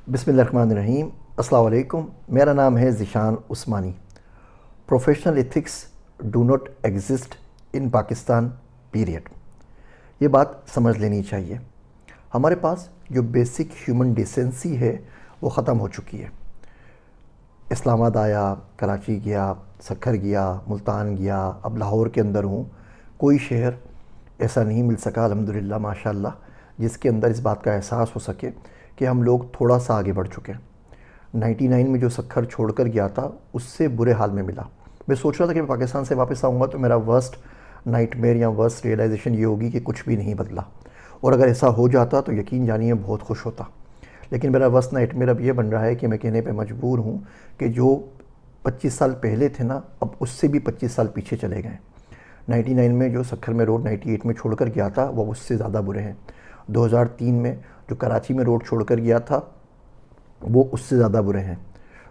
बिस्मिल्लाहिर्रहमानिर्रहीम। अस्सलाम वालेकुम। मेरा नाम है Zeeshan Usmani. Professional ethics do not exist in Pakistan period. ये बात समझ लेनी चाहिए। हमारे पास जो बेसिक ह्यूमन डिसेंसी है वो ख़त्म हो चुकी है। इस्लामाबाद आया, कराची गया, सक्खर गया, मुल्तान गया, अब लाहौर के अंदर हूँ। कोई शहर ऐसा नहीं मिल सका अल्हम्दुलिल्लाह माशाअल्लाह जिसके अंदर इस बात का एहसास हो सके कि हम लोग थोड़ा सा आगे बढ़ चुके हैं। 99 में जो सक्खर छोड़कर गया था उससे बुरे हाल में मिला। मैं सोच रहा था कि मैं पाकिस्तान से वापस आऊँगा तो मेरा वर्स्ट नाइटमेयर या वर्स्ट रियलाइजेशन ये होगी कि कुछ भी नहीं बदला, और अगर ऐसा हो जाता तो यकीन जानिए बहुत खुश होता। लेकिन मेरा वर्स्ट नाइटमेयर अब ये बन रहा है कि मैं कहने पे मजबूर हूँ कि जो 25 साल पहले थे ना, अब उससे भी 25 साल पीछे चले गए। 99 में जो सक्खर में रोड 98 में छोड़कर गया था वो उससे ज़्यादा बुरे हैं। 2003 में जो कराची में रोड छोड़कर गया था वो उससे ज़्यादा बुरे हैं।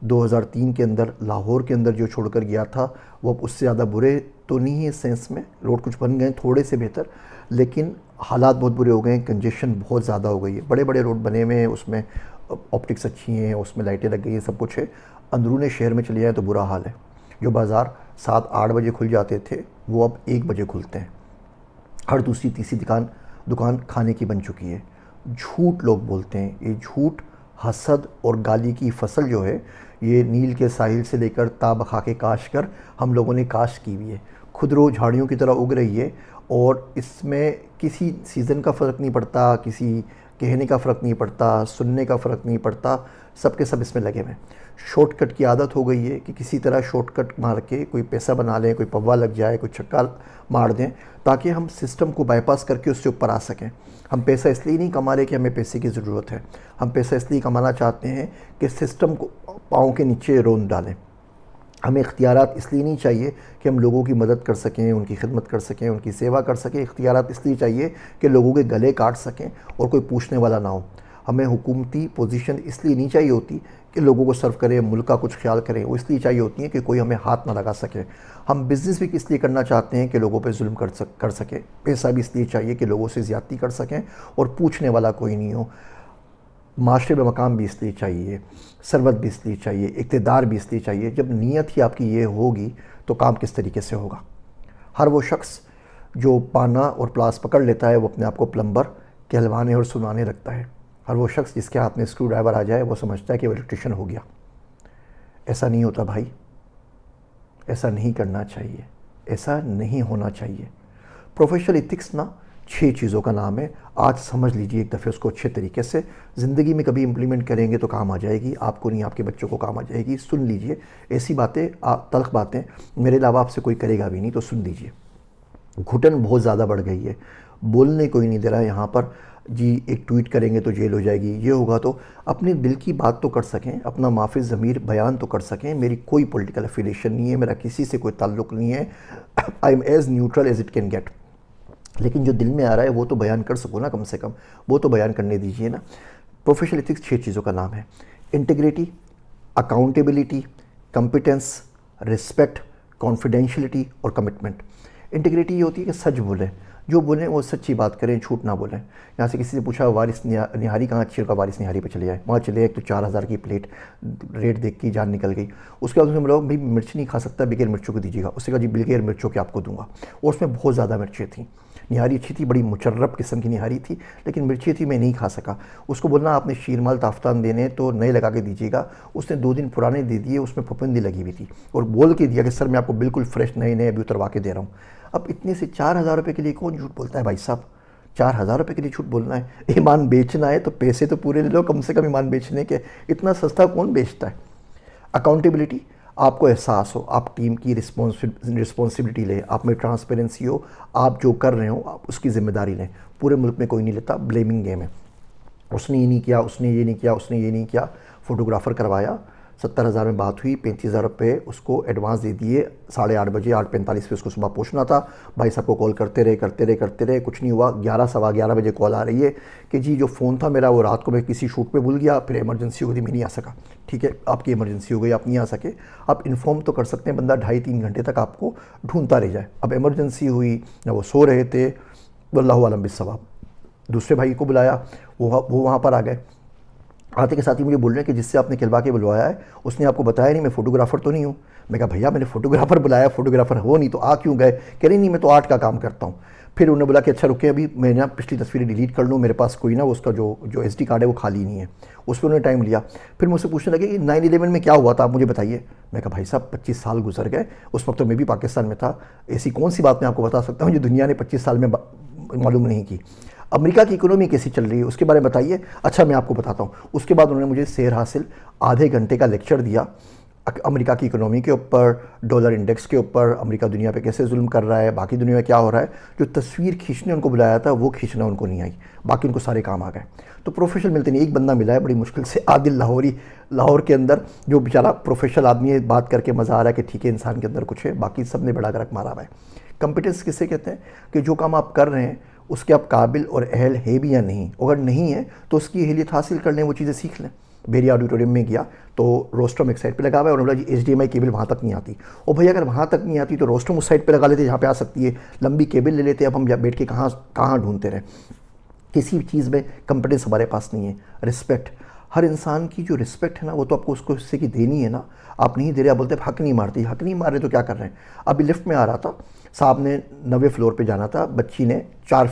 2003 के अंदर लाहौर के अंदर जो छोड़कर गया था वो अब उससे ज़्यादा बुरे तो नहीं है, इस सेंस में रोड कुछ बन गए थोड़े से बेहतर, लेकिन हालात बहुत बुरे हो गए हैं। कंजेशन बहुत ज़्यादा हो गई है। बड़े बड़े रोड बने हुए हैं, उसमें ऑप्टिक्स अच्छी हैं, उसमें लाइटें लग गई हैं, सब कुछ है। अंदरूनी शहर में चले जाए तो बुरा हाल है। जो बाज़ार 7-8 बजे खुल जाते थे वो अब 1 बजे खुलते हैं। हर दूसरी तीसरी दुकान दुकान खाने की बन चुकी है। झूठ लोग बोलते हैं, ये झूठ, हसद और गाली की फसल जो है ये नील के साहिल से लेकर ताब खाके काश कर हम लोगों ने काश की हुई है। खुदरो झाड़ियों की तरह उग रही है और इसमें किसी सीज़न का फ़र्क नहीं पड़ता, किसी कहने का फ़र्क नहीं पड़ता, सुनने का फ़र्क नहीं पड़ता, सब के सब इसमें लगे हुए हैं। शॉर्टकट की आदत हो गई है कि किसी तरह शॉर्टकट मार के कोई पैसा बना लें, कोई पव्वा लग जाए, कोई छक्का मार दें ताकि हम सिस्टम को बाईपास करके उससे ऊपर आ सकें। हम पैसा इसलिए नहीं कमा रहे कि हमें पैसे की ज़रूरत है, हम पैसा इसलिए कमाना चाहते हैं कि सिस्टम को पाँव के नीचे रोंद डालें। हमें इख्तियारात इसलिए नहीं चाहिए कि हम लोगों की मदद कर सकें, उनकी खिदमत कर सकें, उनकी सेवा कर सकें। इख्तियारात इसलिए चाहिए कि लोगों के गले काट सकें और कोई पूछने वाला ना हो। हमें हुकूमती पोजीशन इसलिए नहीं चाहिए होती कि लोगों को सर्व करें, मुल्क का कुछ ख्याल करें, वो इसलिए चाहिए होती है कि कोई हमें हाथ ना लगा सके। हम बिज़नेस भी इसलिए करना चाहते हैं कि लोगों पे जुल्म कर सकें। पैसा भी इसलिए चाहिए कि लोगों से ज़्यादती कर सकें और पूछने वाला कोई नहीं हो। माशरे में मकाम भी इसलिए चाहिए, सरवत भी इसलिए चाहिए, इक़्तिदार भी इसलिए चाहिए। जब नीयत ही आपकी ये होगी तो काम किस तरीके से होगा। हर वो शख्स जो पाना और प्लास पकड़ लेता है वो अपने आप को प्लम्बर कहलवाने और सुनाने लगता है। हर वो शख्स जिसके हाथ में स्क्रू ड्राइवर आ जाए वो समझता है कि वो इलेक्ट्रिशियन हो गया। ऐसा नहीं होता भाई, ऐसा नहीं करना चाहिए, ऐसा नहीं होना चाहिए। प्रोफेशनल एथिक्स ना 6 चीज़ों का नाम है। आज समझ लीजिए एक दफ़े उसको अच्छे तरीके से, ज़िंदगी में कभी इम्प्लीमेंट करेंगे तो काम आ जाएगी, आपको नहीं आपके बच्चों को काम आ जाएगी। सुन लीजिए, ऐसी बातें तल्ख़ बातें मेरे अलावा आपसे कोई करेगा भी नहीं, तो सुन लीजिए। घुटन बहुत ज़्यादा बढ़ गई है, बोलने कोई नहीं दे रहा है यहाँ पर। जी एक ट्वीट करेंगे तो जेल हो जाएगी, ये होगा, तो अपने दिल की बात तो कर सकें, अपना माफ़ी ज़मीर बयान तो कर सकें। मेरी कोई पॉलिटिकल एफिलिएशन नहीं है, मेरा किसी से कोई ताल्लुक़ नहीं है। I am as neutral as it can get. लेकिन जो दिल में आ रहा है वो तो बयान कर सको ना, कम से कम वो तो बयान करने दीजिए ना। प्रोफेशनल एथिक्स 6 चीज़ों का नाम है। Integrity, accountability, competence, respect, confidentiality और कमिटमेंट। इंटीग्रिटी ये होती है कि सच बोलें, जो बोलें वो सच्ची बात करें, झूठ ना बोलें। यहाँ से किसी से पूछा वारिस निहारी कहाँ अच्छी, का वारिस निहारी पे चले जाए, वहाँ चले एक तो 4000 की प्लेट, रेट देख के जान निकल गई। उसके बाद उसमें बोला भाई मिर्च नहीं खा सकता, बगैर मिर्चों को दीजिएगा। उससे कहा जी बगैर मिर्चों के आपको दूंगा, और उसमें बहुत ज़्यादा मिर्चें थी। निहारी अच्छी थी, बड़ी मुशर्रफ किस्म की निहारी थी, लेकिन मिर्ची थी, मैं नहीं खा सका। उसको बोलना आपने शीरमाल ताफ्तान देने तो नए लगा के दीजिएगा, उसने 2 दिन पुराने दे दिए, उसमें फफूंदी लगी हुई थी, और बोल के दिया कि सर मैं आपको बिल्कुल फ्रेश नए नए अभी उतरवा के दे रहा हूँ। अब इतने से 4000 रुपये के लिए कौन झूठ बोलता है भाई साहब? 4000 रुपये के लिए झूठ बोलना है? ईमान बेचना है तो पैसे तो पूरे ले लो कम से कम ईमान बेचने के, इतना सस्ता कौन बेचता है? अकाउंटेबिलिटी, आपको एहसास हो, आप टीम की रिस्पॉन्सिबिलिटी लें, आप में ट्रांसपेरेंसी हो, आप जो कर रहे हो आप उसकी ज़िम्मेदारी लें। पूरे मुल्क में कोई नहीं लेता, ब्लेमिंग गेम है। उसने ये नहीं किया, उसने ये नहीं किया, उसने ये नहीं किया। फ़ोटोग्राफ़र करवाया, 70,000 में बात हुई, 35,000 रुपये उसको एडवांस दे दिए। 8:30 बजे 8:45 पे उसको सुबह पहुंचना था। भाई साहब को कॉल करते रहे, कुछ नहीं हुआ। 11 सवा 11 बजे कॉल आ रही है कि जी जो फ़ोन था मेरा वो रात को मैं किसी शूट पे भूल गया, फिर इमरजेंसी हो गई, मैं नहीं आ सका। ठीक है, आपकी इमरजेंसी हो गई, आप नहीं आ सके, आप इन्फॉर्म तो कर सकते हैं, बंदा 2.5-3 घंटे तक आपको ढूंढता रह जाए। अब इमरजेंसी हुई ना, वो सो रहे थे, वल्लाहु आलम बिस्सवाब। दूसरे भाई को बुलाया, वो वहाँ पर आ गए। आते के साथ ही मुझे बोल रहे हैं कि जिससे आपने खिलवा के बुलवाया है उसने आपको बताया नहीं मैं फ़ोटोग्राफ़र तो नहीं हूँ। मैं कहा भैया मैंने फ़ोटोग्राफ़र बुलाया, फ़ोटोग्राफ़र हो नहीं तो आ क्यों गए? कह रहे नहीं मैं तो आर्ट का काम करता हूँ। फिर उन्होंने बोला कि अच्छा रुके अभी मैं ना पिछली तस्वीरें डिलीट कर लूँ, मेरे पास कोई ना उसका जो SD कार्ड है वो खाली नहीं है। उस पर उन्होंने टाइम लिया। फिर मुझसे पूछने लगे कि 9/11 में क्या हुआ था आप मुझे बताइए। मैं कहा भाई साहब 25 साल गुजर गए, उस वक्त तो मैं भी पाकिस्तान में था, ऐसी कौन सी बात मैं आपको बता सकता हूँ जो दुनिया ने 25 साल में मालूम नहीं की। अमेरिका की इकोनॉमी कैसी चल रही है उसके बारे में बताइए। अच्छा मैं आपको बताता हूँ। उसके बाद उन्होंने मुझे सेर हासिल आधे घंटे का लेक्चर दिया अमेरिका की इकोनॉमी के ऊपर, डॉलर इंडेक्स के ऊपर, अमेरिका दुनिया पे कैसे जुल्म कर रहा है, बाकी दुनिया में क्या हो रहा है। जो तस्वीर खींचने उनको बुलाया था वो खींचना उनको नहीं आई, बाकी उनको सारे काम आ गए। तो प्रोफेशनल मिलते नहीं, एक बंदा मिला है बड़ी मुश्किल से, आदिल लाहौरी, लाहौर के अंदर, जो बेचारा प्रोफेशनल आदमी है, बात करके मज़ा आ रहा है कि ठीक है इंसान के अंदर कुछ है, बाकी सब ने बड़ा गरक मारा हुआ है। कंपिटेंस किसे कहते हैं कि जो काम आप कर रहे हैं उसके आप काबिल और अहल है भी या नहीं, अगर नहीं है तो उसकी अहलियत हासिल कर लें, वो चीज़ें सीख लें। बेरिया ऑडिटोरियम में गया तो रोस्ट्रम एक साइड पे लगा हुआ है और बोला जी HDMI केबल वहाँ तक नहीं आती। और भैया अगर वहाँ तक नहीं आती तो रोस्ट्रम उस साइड पे लगा लेते जहाँ पे आ सकती है, लंबी केबल ले लेते, अब हम बैठ के कहाँ कहाँ ढूंढते रहें। किसी भी चीज़ में कंपिटेंस हमारे पास नहीं है। रिस्पेक्ट, हर इंसान की जो रिस्पेक्ट है ना वो तो आपको उसको उससे की देनी है ना। आप नहीं दे रहे, आप बोलते हक नहीं मारती, हक नहीं मार रहे तो क्या कर रहे हैं। अभी लिफ्ट में आ रहा था, साहब ने 9वें फ्लोर पे जाना था, बच्ची ने 4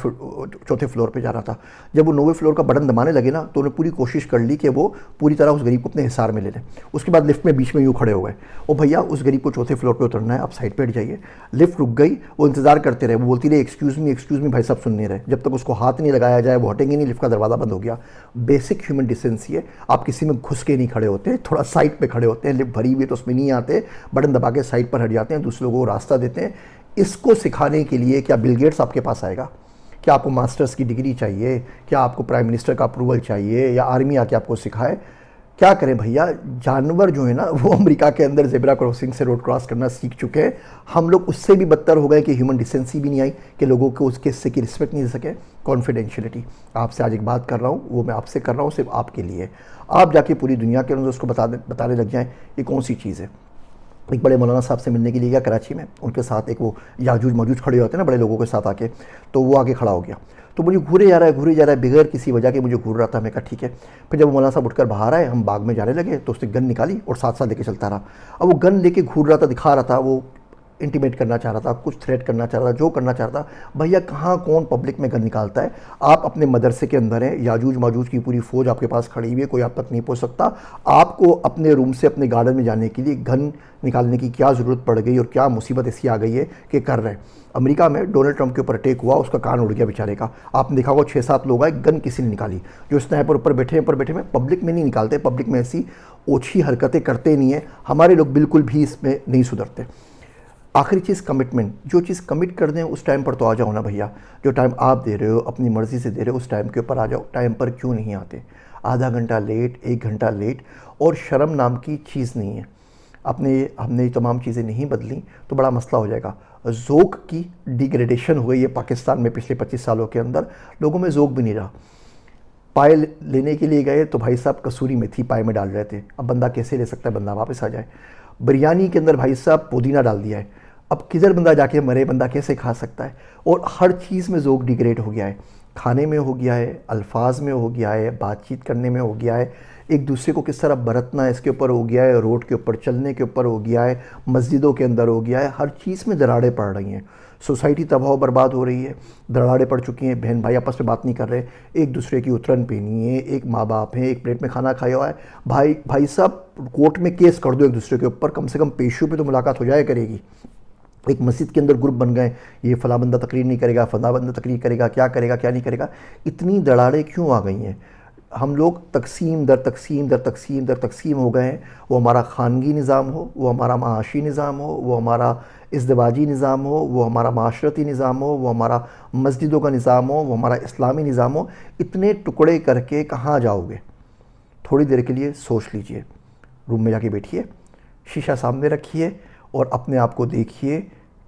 फ्लोर पे जाना था। जब वो 9वें फ्लोर का बटन दबाने लगे ना तो उन्हें पूरी कोशिश कर ली कि वो पूरी तरह उस गरीब को अपने हिसार में ले लें। उसके बाद लिफ्ट में बीच में यूँ खड़े हो गए, ओ भैया उस गरीब को 4थे फ्लोर पे उतरना है, आप साइड पे हट जाइए। लिफ्ट रुक गई, वो इंतज़ार करते रहे, वो बोलती रही एक्सक्यूज़ मी भाई साहब सुन नहीं रहे। जब तक उसको हाथ नहीं लगाया जाए वो हटेंगे नहीं, लिफ्ट का दरवाज़ा बंद हो गया। बेसिक ह्यूमन डिसेंसी है, आप किसी में घुस के नहीं खड़े होते, थोड़ा साइड पे खड़े होते हैं। लिफ्ट भरी हुई है तो उसमें नहीं आते, बटन दबा के साइड पर हट जाते हैं, दूसरे लोगों को रास्ता देते हैं। इसको सिखाने के लिए क्या बिल गेट्स आपके पास आएगा? क्या आपको मास्टर्स की डिग्री चाहिए? क्या आपको प्राइम मिनिस्टर का अप्रूवल चाहिए या आर्मी आके आपको सिखाए? क्या करें भैया, जानवर जो है ना वो अमेरिका के अंदर जेब्रा क्रॉसिंग से रोड क्रॉस करना सीख चुके हैं। हम लोग उससे भी बदतर हो गए कि ह्यूमन डिसेंसी भी नहीं आई कि लोगों को उसके हिस्से की रिस्पेक्ट नहीं दे सके। कॉन्फिडेंशियलिटी, आपसे आज एक बात कर रहा हूँ वो मैं आपसे कर रहा हूँ सिर्फ आपके लिए। आप जाके पूरी दुनिया के अंदर उसको बताने लग जाएँ ये कौन सी चीज़ है। एक बड़े मौलाना साहब से मिलने के लिए गया कराची में, उनके साथ एक वो याजूज मौजूद खड़े होते हैं ना बड़े लोगों के साथ आके, तो वो आगे खड़ा हो गया। तो मुझे घूरे जा रहा है बगैर किसी वजह के मुझे घूर रहा था। मैं कहा ठीक है। फिर जब मौलाना साहब उठकर बाहर आए, हम बाग में जाने लगे तो उसने गन निकाली और साथ साथ लेके चलता रहा। अब वो गन लेके घूर रहा था, दिखा रहा था, वो इंटीमेट करना चाह रहा था, कुछ थ्रेट करना चाह रहा था, जो करना चाह रहा था। भैया कहाँ कौन पब्लिक में गन निकालता है? आप अपने मदरसे के अंदर हैं, याजूज माजूज की पूरी फौज आपके पास खड़ी हुई है, कोई आप तक नहीं पहुँच सकता। आपको अपने रूम से अपने गार्डन में जाने के लिए गन निकालने की क्या ज़रूरत पड़ गई और क्या मुसीबत ऐसी आ गई है कि कर रहे हैं। अमेरिका में डोनाल्ड ट्रंप के ऊपर अटैक हुआ, उसका कान उड़ गया बेचारे का। आपने देखा होगा 6-7 लोग आए, गन किसी ने निकाली। जो स्नाइपर ऊपर बैठे में पब्लिक में नहीं निकालते, पब्लिक में ऐसी ओछी हरकतें करते नहीं है। हमारे लोग बिल्कुल भी इसमें नहीं सुधरते। आखिरी चीज़ कमिटमेंट, जो चीज़ कमिट कर दें उस टाइम पर तो आ जाओ ना भैया। जो टाइम आप दे रहे हो अपनी मर्ज़ी से दे रहे हो उस टाइम के ऊपर आ जाओ। टाइम पर क्यों नहीं आते? आधा घंटा लेट, 1 घंटा लेट, और शर्म नाम की चीज़ नहीं है। हमने ये तमाम चीज़ें नहीं बदली तो बड़ा मसला हो जाएगा। ज़ोक की डिग्रेडेशन हो गई है पाकिस्तान में पिछले 25 सालों के अंदर। लोगों में ज़ोक भी नहीं रहा। पाए लेने के लिए गए तो भाई साहब कसूरी मेथी पाए में डाल रहे थे, अब बंदा कैसे ले सकता है? बंदा वापस आ जाए। बिरयानी के अंदर भाई साहब पुदीना डाल दिया है, अब किधर बंदा जाके मरे? बंदा कैसे खा सकता है? और हर चीज़ में ज़ोक डिग्रेड हो गया है। खाने में हो गया है, अल्फाज में हो गया है, बातचीत करने में हो गया है, एक दूसरे को किस तरह बरतना है इसके ऊपर हो गया है, रोड के ऊपर चलने के ऊपर हो गया है, मस्जिदों के अंदर हो गया है। हर चीज़ में दरारें पड़ रही हैं। सोसाइटी तबाह बर्बाद हो रही है, दरारें पड़ चुकी हैं। बहन भाई आपस में बात नहीं कर रहे, एक दूसरे की उतरन पहनी है, एक माँ बाप है, एक प्लेट में खाना खाया हुआ है। भाई साहब कोर्ट में केस कर दो एक दूसरे के ऊपर, कम से कम पेशों पे तो मुलाकात हो जाया करेगी। एक मस्जिद के अंदर ग्रुप बन गए, ये फला बंदा तकरीर नहीं करेगा, फला बंदा तकरीर करेगा, क्या करेगा क्या नहीं करेगा। इतनी दरारें क्यों आ गई हैं? हम लोग तकसीम दर तकसीम दर तकसीम दर तकसीम हो गए हैं। वो हमारा खानगी निज़ाम हो, वो हमारा माशी निज़ाम हो, वो हमारा इज़्दिवाजी निज़ाम हो, वो हमारा माशरती निज़ाम हो, वो हमारा मस्जिदों का निज़ाम हो, वो हमारा इस्लामी निज़ाम हो। इतने टुकड़े करके कहाँ जाओगे? थोड़ी देर के लिए सोच लीजिए, रूम में जाके बैठिए, शीशा सामने रखिए और अपने आप को देखिए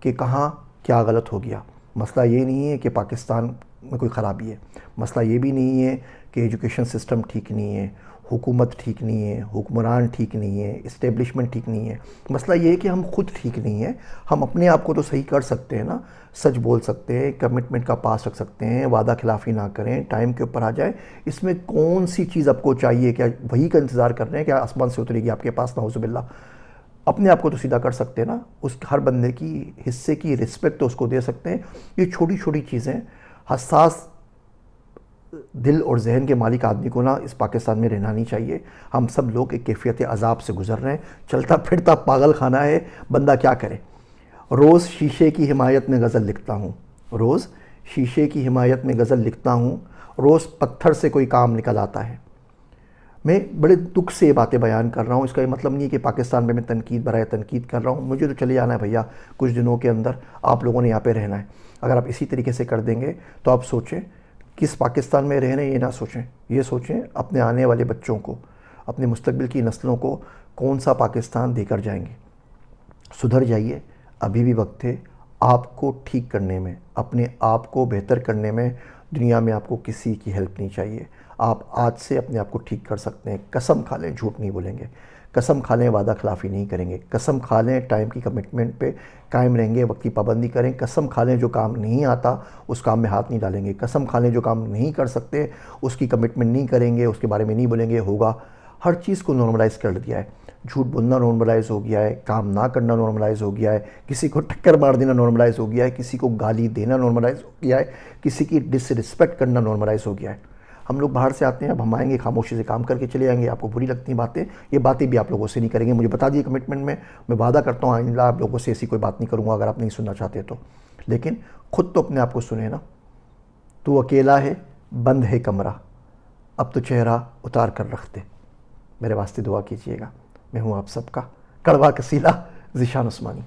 कि कहाँ क्या गलत हो गया। मसला ये नहीं है कि पाकिस्तान में कोई ख़राबी है, मसला ये भी नहीं है कि एजुकेशन सिस्टम ठीक नहीं है। हुकूमत ठीक नहीं है, हुक्मरान ठीक नहीं है, इस्टेब्लिशमेंट ठीक नहीं है। मसला ये है कि हम खुद ठीक नहीं हैं। हम अपने आप को तो सही कर सकते हैं ना, सच बोल सकते हैं, कमिटमेंट का पास रख सकते हैं, वादा खिलाफ़ी ना करें, टाइम के ऊपर आ जाए। इसमें कौन सी चीज़ आपको चाहिए? क्या वही का इंतज़ार कर रहे हैं? क्या आसमान से उतरेगी आपके पास? नाउज़ुबिल्लाह। अपने आप को तो सीधा कर सकते हैं ना, उस हर बंदे की हिस्से की रिस्पेक्ट तो उसको दे सकते हैं। ये छोटी छोटी चीज़ें, हसास दिल और जहन के मालिक आदमी को ना इस पाकिस्तान में रहना नहीं चाहिए। हम सब लोग एक कैफियत अज़ाब से गुजर रहे हैं। चलता फिरता पागल खाना है, बंदा क्या करे। रोज़ शीशे की हिमायत में गज़ल लिखता हूँ, रोज़ शीशे की हिमायत में गज़ल लिखता हूँ, रोज़ पत्थर से कोई काम निकल आता है। मैं बड़े दुख से ये बातें बयान कर रहा हूँ। इसका ये मतलब नहीं है कि पाकिस्तान में मैं तनकीद बराए तनकीद कर रहा हूँ। मुझे तो चले जाना है भैया, कुछ दिनों के अंदर आप लोगों ने यहाँ पे रहना है। अगर आप इसी तरीके से कर देंगे तो आप सोचें किस पाकिस्तान में रह रहे हैं, ये ना सोचें, ये सोचें अपने आने वाले बच्चों को, अपने मुस्तकबिल की नस्लों को कौन सा पाकिस्तान देकर जाएंगे। सुधर जाइए, अभी भी वक्त है आपको ठीक करने में, अपने आप को बेहतर करने में। दुनिया में आपको किसी की हेल्प नहीं चाहिए। आप आज से अपने आप को ठीक कर सकते हैं। कसम खा लें झूठ नहीं बोलेंगे, कसम खा लें वादा खिलाफ़ी नहीं करेंगे, कसम खा लें टाइम की कमिटमेंट पे कायम रहेंगे, वक्त की पाबंदी करें, कसम खा लें जो काम नहीं आता उस काम में हाथ नहीं डालेंगे, कसम खा लें जो काम नहीं कर सकते उसकी कमिटमेंट नहीं करेंगे, उसके बारे में नहीं बोलेंगे, होगा। हर चीज़ को नॉर्मलाइज़ कर दिया है। झूठ बोलना नॉर्मलाइज़ हो गया है, काम ना करना नॉर्मलाइज़ हो गया है, किसी को टक्कर मार देना नॉर्मलाइज़ हो गया है, किसी को गाली देना नॉर्मलाइज़ हो गया है, किसी की डिसरिस्पेक्ट करना नॉर्मलाइज़ हो गया है। हम लोग बाहर से आते हैं, अब हम आएंगे खामोशी से काम करके चले जाएंगे। आपको बुरी लगती हैं बातें, ये बातें भी आप लोगों से नहीं करेंगे। मुझे बता दिए कमिटमेंट में, मैं वादा करता हूँ आइंदा आप लोगों से ऐसी कोई बात नहीं करूँगा अगर आप नहीं सुनना चाहते तो। लेकिन खुद तो अपने आप को सुने ना। तू अकेला है, बंद है कमरा, अब तो चेहरा उतार कर रख दे। मेरे वास्ते दुआ कीजिएगा। मैं हूँ आप सबका कड़वा कसीला ज़ीशान उस्मानी।